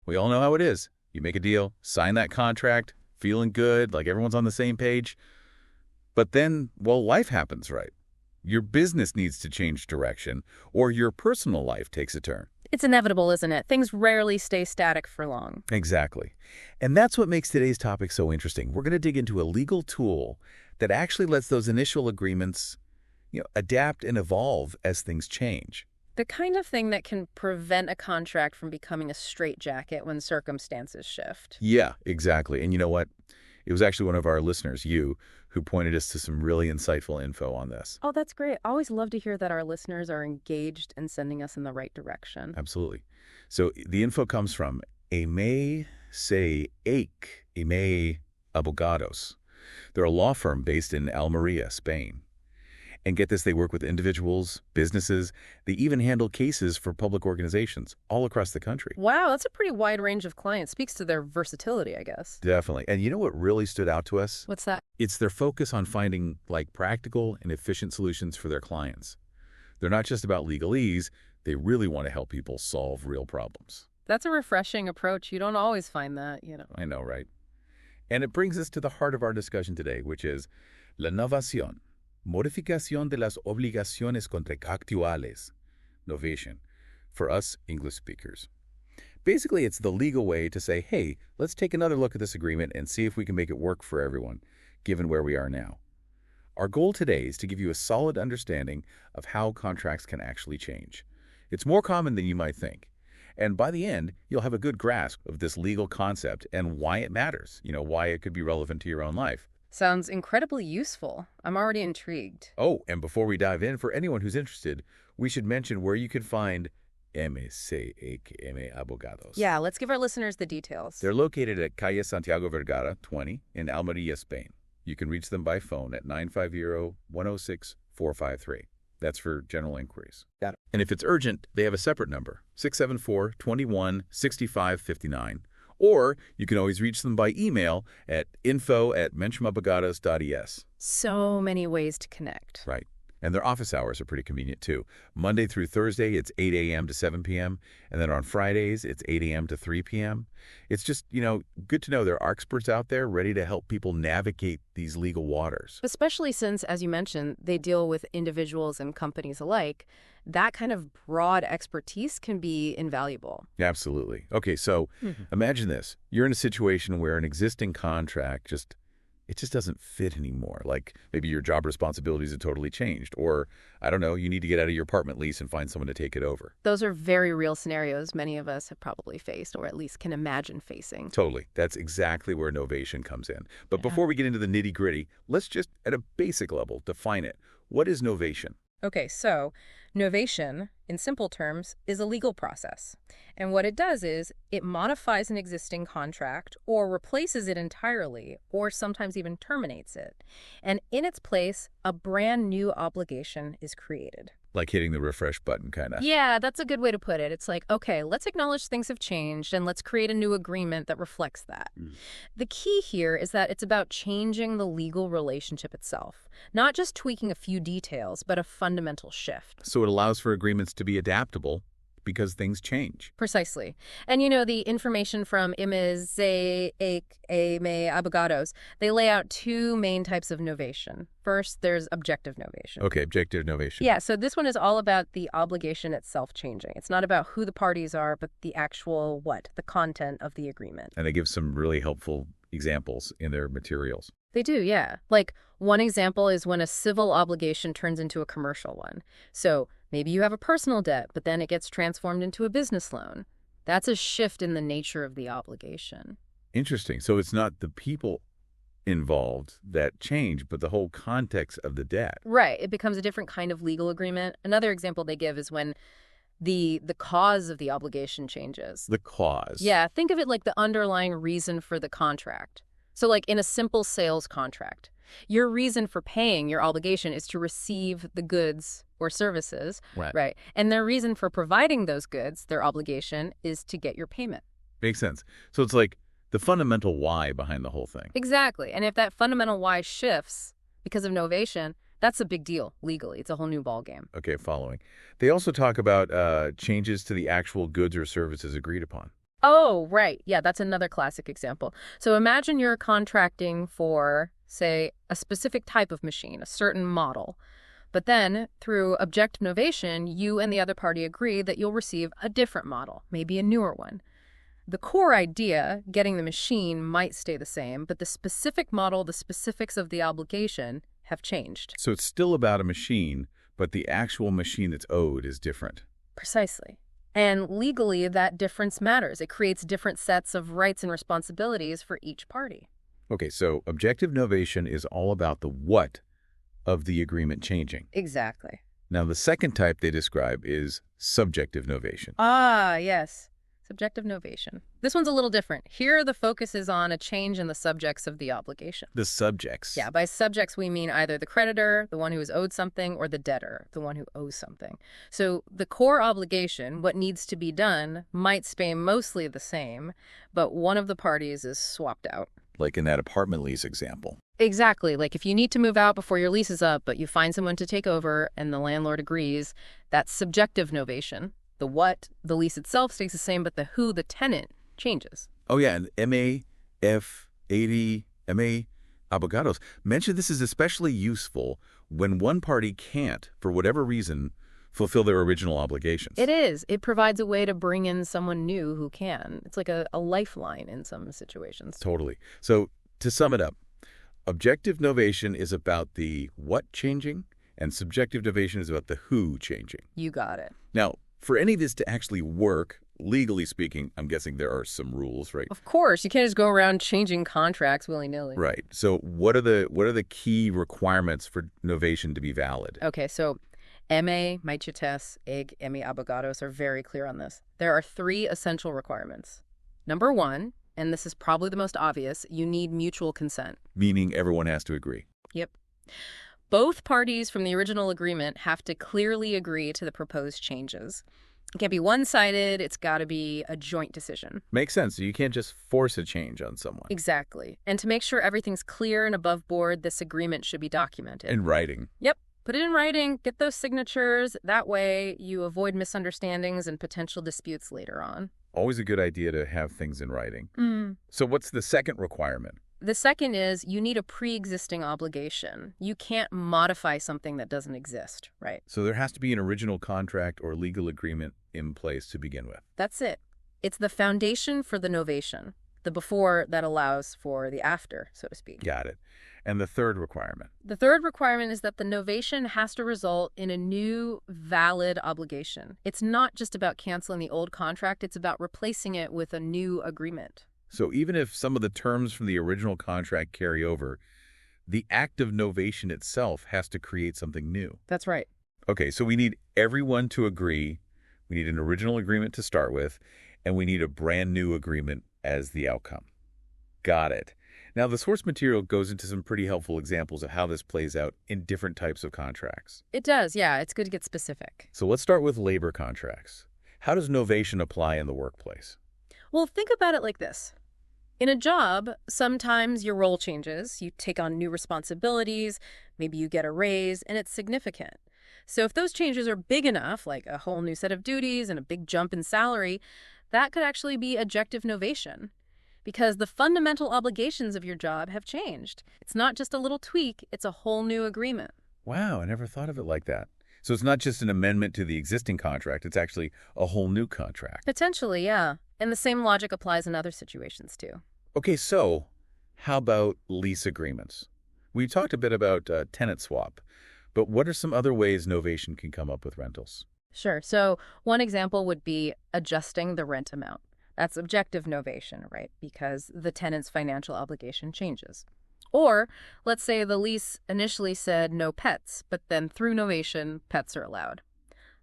We all know how it is. You make a deal, sign that contract, feeling good, like everyone's on the same page. But then, well, life happens, right? Your business needs to change direction, or your personal life takes a turn. It's inevitable, isn't it? Things rarely stay static for long. Exactly. And that's what makes today's topic so interesting. We're going to dig into a legal tool that actually lets those initial agreements, adapt and evolve as things change. The kind of thing that can prevent a contract from becoming a straitjacket when circumstances shift. Yeah, exactly. And you know what? It was actually one of our listeners, you, who pointed us to some really insightful info on this. Oh, that's great. Always love to hear that our listeners are engaged and sending us in the right direction. Absolutely. So the info comes from MCHM Abogados. They're a law firm based in Almeria, Spain. And get this, they work with individuals, businesses. They even handle cases for public organizations all across the country. Wow, that's a pretty wide range of clients. Speaks to their versatility, I guess. Definitely. And you know what really stood out to us? What's that? It's their focus on finding practical and efficient solutions for their clients. They're not just about legalese. They really want to help people solve real problems. That's a refreshing approach. You don't always find that, I know, right? And it brings us to the heart of our discussion today, which is la Novation. Modification de las obligaciones contractuales, Novation, for us English speakers. Basically, it's the legal way to say, hey, let's take another look at this agreement and see if we can make it work for everyone, given where we are now. Our goal today is to give you a solid understanding of how contracts can actually change. It's more common than you might think. And by the end, you'll have a good grasp of this legal concept and why it matters, why it could be relevant to your own life. Sounds incredibly useful. I'm already intrigued. Oh, and before we dive in, for anyone who's interested, we should mention where you can find MCHM Abogados. Yeah, let's give our listeners the details. They're located at Calle Santiago Vergara 20 in Almeria, Spain. You can reach them by phone at 950-106-453. That's for general inquiries. Got it. And if it's urgent, they have a separate number, 674-21-6559. Or you can always reach them by email at info@mchmabogados.es. So many ways to connect. Right. And their office hours are pretty convenient, too. Monday through Thursday, it's 8 a.m. to 7 p.m. And then on Fridays, it's 8 a.m. to 3 p.m. It's just, good to know there are experts out there ready to help people navigate these legal waters. Especially since, as you mentioned, they deal with individuals and companies alike. That kind of broad expertise can be invaluable. Absolutely. Okay, so imagine this. You're in a situation where an existing contract just doesn't fit anymore. Like maybe your job responsibilities have totally changed, or I don't know, you need to get out of your apartment lease and find someone to take it over. Those are very real scenarios many of us have probably faced, or at least can imagine facing. Totally. That's exactly where Novation comes in. But before we get into the nitty-gritty, let's just, at a basic level, define it. What is Novation? Okay, so novation, in simple terms, is a legal process. And what it does is it modifies an existing contract or replaces it entirely or sometimes even terminates it. And in its place, a brand new obligation is created. Like hitting the refresh button, kind of. Yeah, that's a good way to put it. It's like, okay, let's acknowledge things have changed and let's create a new agreement that reflects that. The key here is that it's about changing the legal relationship itself, not just tweaking a few details, but a fundamental shift. So it allows for agreements to be adaptable because things change. Precisely. And the information from MCHM Abogados, they lay out two main types of novation. First, there's objective novation. Okay, objective novation. Yeah, so this one is all about the obligation itself changing. It's not about who the parties are, but the actual the content of the agreement. And they give some really helpful examples in their materials. They do, yeah. Like one example is when a civil obligation turns into a commercial one. So maybe you have a personal debt, but then it gets transformed into a business loan. That's a shift in the nature of the obligation. Interesting. So it's not the people involved that change, but the whole context of the debt. Right. It becomes a different kind of legal agreement. Another example they give is when the cause of the obligation changes. The cause. Yeah. Think of it like the underlying reason for the contract. So like in a simple sales contract, your reason for paying your obligation is to receive the goods or services, right? And their reason for providing those goods, their obligation, is to get your payment. Makes sense. So it's like the fundamental why behind the whole thing. Exactly. And if that fundamental why shifts because of novation, that's a big deal legally. It's a whole new ballgame. Okay, following. They also talk about changes to the actual goods or services agreed upon. Oh, right. Yeah, that's another classic example. So imagine you're contracting for, say, a specific type of machine, a certain model. But then, through objective novation, you and the other party agree that you'll receive a different model, maybe a newer one. The core idea, getting the machine, might stay the same, but the specific model, the specifics of the obligation, have changed. So it's still about a machine, but the actual machine that's owed is different. Precisely. And legally, that difference matters. It creates different sets of rights and responsibilities for each party. Okay, so objective novation is all about the what of the agreement changing. Exactly. Now, the second type they describe is subjective novation. Ah, yes. Subjective novation. This one's a little different. Here, the focus is on a change in the subjects of the obligation. The subjects. Yeah, by subjects, we mean either the creditor, the one who is owed something, or the debtor, the one who owes something. So the core obligation, what needs to be done, might stay mostly the same, but one of the parties is swapped out. Like in that apartment lease example. Exactly. Like if you need to move out before your lease is up, but you find someone to take over and the landlord agrees, that's subjective novation. The what, the lease itself stays the same, but the who, the tenant, changes. Oh, yeah, and MCHM Abogados mentioned this is especially useful when one party can't, for whatever reason, fulfill their original obligations. It is. It provides a way to bring in someone new who can. It's like a lifeline in some situations. Totally. So to sum it up, objective novation is about the what changing, and subjective novation is about the who changing. You got it. Now, for any of this to actually work, legally speaking, I'm guessing there are some rules, right? Of course. You can't just go around changing contracts willy-nilly. Right. So what are the key requirements for novation to be valid? Okay, so MCHM Abogados are very clear on this. There are 3 essential requirements. Number 1, and this is probably the most obvious, you need mutual consent. Meaning everyone has to agree. Yep. Both parties from the original agreement have to clearly agree to the proposed changes. It can't be one-sided. It's got to be a joint decision. Makes sense. You can't just force a change on someone. Exactly. And to make sure everything's clear and above board, this agreement should be documented. In writing. Yep. Put it in writing. Get those signatures. That way you avoid misunderstandings and potential disputes later on. Always a good idea to have things in writing. Mm. So what's the second requirement? The second is you need a pre-existing obligation. You can't modify something that doesn't exist, right? So there has to be an original contract or legal agreement in place to begin with. That's it. It's the foundation for the novation, the before that allows for the after, so to speak. Got it. And the third requirement? The third requirement is that the novation has to result in a new valid obligation. It's not just about canceling the old contract, it's about replacing it with a new agreement. So even if some of the terms from the original contract carry over, the act of novation itself has to create something new. That's right. Okay, so we need everyone to agree, we need an original agreement to start with, and we need a brand new agreement as the outcome. Got it. Now, the source material goes into some pretty helpful examples of how this plays out in different types of contracts. It does, yeah. It's good to get specific. So let's start with labor contracts. How does novation apply in the workplace? Well, think about it like this. In a job, sometimes your role changes, you take on new responsibilities, maybe you get a raise, and it's significant. So if those changes are big enough, like a whole new set of duties and a big jump in salary, that could actually be objective novation. Because the fundamental obligations of your job have changed. It's not just a little tweak, it's a whole new agreement. Wow, I never thought of it like that. So it's not just an amendment to the existing contract, it's actually a whole new contract. Potentially, yeah. And the same logic applies in other situations, too. Okay, so how about lease agreements? We talked a bit about tenant swap, but what are some other ways novation can come up with rentals? Sure. So one example would be adjusting the rent amount. That's objective novation, right? Because the tenant's financial obligation changes. Or let's say the lease initially said no pets, but then through novation, pets are allowed.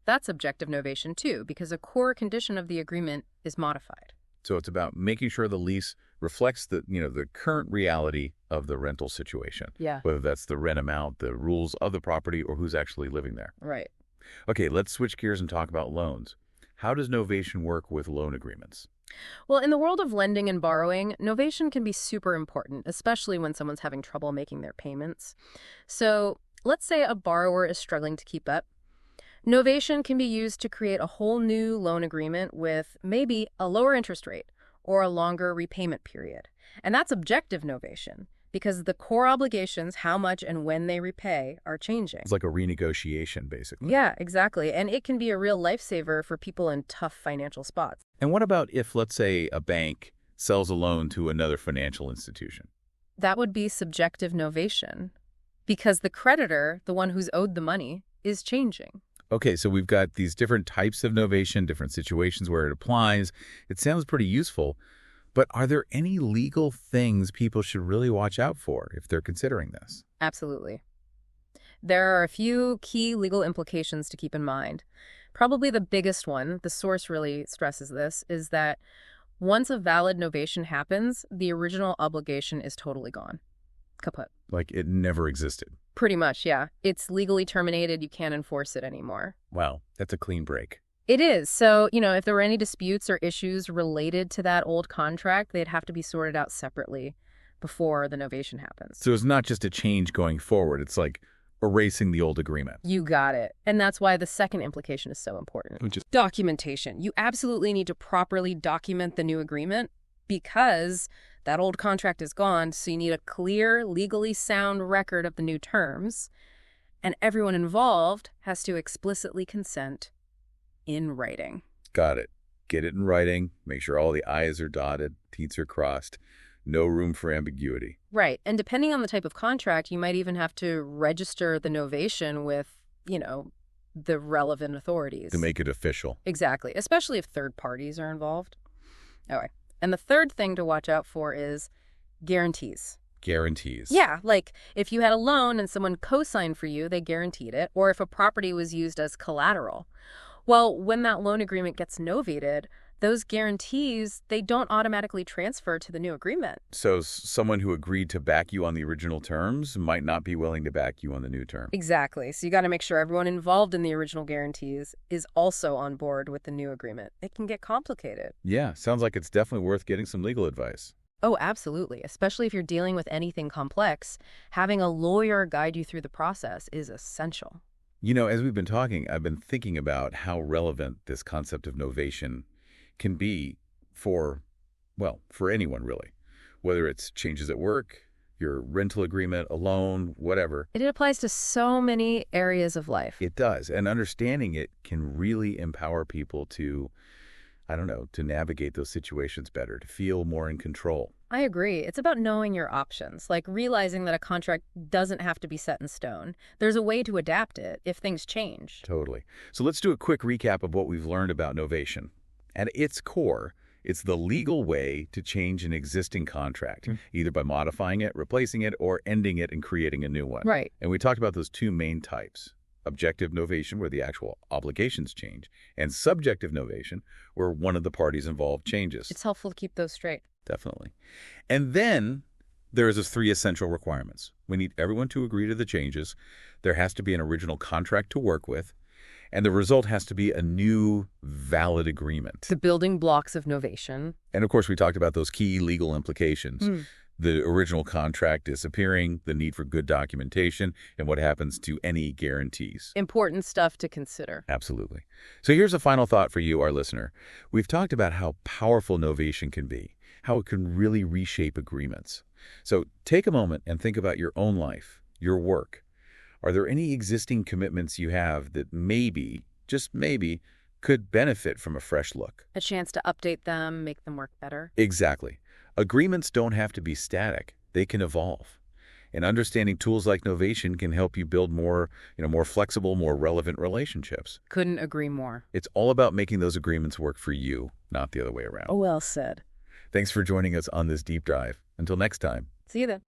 That's objective novation too, because a core condition of the agreement is modified. So it's about making sure the lease reflects the current reality of the rental situation. Yeah. Whether that's the rent amount, the rules of the property, or who's actually living there. Right. Okay, let's switch gears and talk about loans. How does novation work with loan agreements? Well, in the world of lending and borrowing, novation can be super important, especially when someone's having trouble making their payments. So let's say a borrower is struggling to keep up. Novation can be used to create a whole new loan agreement with maybe a lower interest rate or a longer repayment period. And that's objective novation, because the core obligations, how much and when they repay, are changing. It's like a renegotiation, basically. Yeah, exactly. And it can be a real lifesaver for people in tough financial spots. And what about if, let's say, a bank sells a loan to another financial institution? That would be subjective novation, because the creditor, the one who's owed the money, is changing. Okay, so we've got these different types of novation, different situations where it applies. It sounds pretty useful, but are there any legal things people should really watch out for if they're considering this? Absolutely. There are a few key legal implications to keep in mind. Probably the biggest one, the source really stresses this, is that once a valid novation happens, the original obligation is totally gone. Kaput. Like it never existed. Pretty much, yeah. It's legally terminated. You can't enforce it anymore. Wow, that's a clean break. It is. So, if there were any disputes or issues related to that old contract, they'd have to be sorted out separately before the novation happens. So it's not just a change going forward. It's like erasing the old agreement. You got it. And that's why the second implication is so important. Documentation. You absolutely need to properly document the new agreement because that old contract is gone, so you need a clear, legally sound record of the new terms, and everyone involved has to explicitly consent in writing. Got it. Get it in writing. Make sure all the I's are dotted, T's are crossed. No room for ambiguity. Right. And depending on the type of contract, you might even have to register the novation with, the relevant authorities. To make it official. Exactly. Especially if third parties are involved. Okay. And the third thing to watch out for is guarantees. Guarantees. Yeah, like if you had a loan and someone co-signed for you, they guaranteed it, or if a property was used as collateral. Well, when that loan agreement gets novated, those guarantees, they don't automatically transfer to the new agreement. So someone who agreed to back you on the original terms might not be willing to back you on the new term. Exactly. So you got to make sure everyone involved in the original guarantees is also on board with the new agreement. It can get complicated. Yeah, sounds like it's definitely worth getting some legal advice. Oh, absolutely. Especially if you're dealing with anything complex, having a lawyer guide you through the process is essential. As we've been talking, I've been thinking about how relevant this concept of novation can be for anyone really, whether it's changes at work, your rental agreement, a loan, whatever. It applies to so many areas of life. It does. And understanding it can really empower people to, to navigate those situations better, to feel more in control. I agree. It's about knowing your options, like realizing that a contract doesn't have to be set in stone. There's a way to adapt it if things change. Totally. So let's do a quick recap of what we've learned about novation. At its core, it's the legal way to change an existing contract, either by modifying it, replacing it, or ending it and creating a new one. Right. And we talked about those two main types: objective novation, where the actual obligations change, and subjective novation, where one of the parties involved changes. It's helpful to keep those straight. Definitely. And then there's those three essential requirements. We need everyone to agree to the changes. There has to be an original contract to work with. And the result has to be a new, valid agreement. The building blocks of novation. And of course, we talked about those key legal implications. The original contract disappearing, the need for good documentation, and what happens to any guarantees. Important stuff to consider. Absolutely. So here's a final thought for you, our listener. We've talked about how powerful novation can be, how it can really reshape agreements. So take a moment and think about your own life, your work. Are there any existing commitments you have that maybe, just maybe, could benefit from a fresh look? A chance to update them, make them work better. Exactly. Agreements don't have to be static. They can evolve. And understanding tools like novation can help you build more flexible, more relevant relationships. Couldn't agree more. It's all about making those agreements work for you, not the other way around. Oh, well said. Thanks for joining us on this deep dive. Until next time. See you then.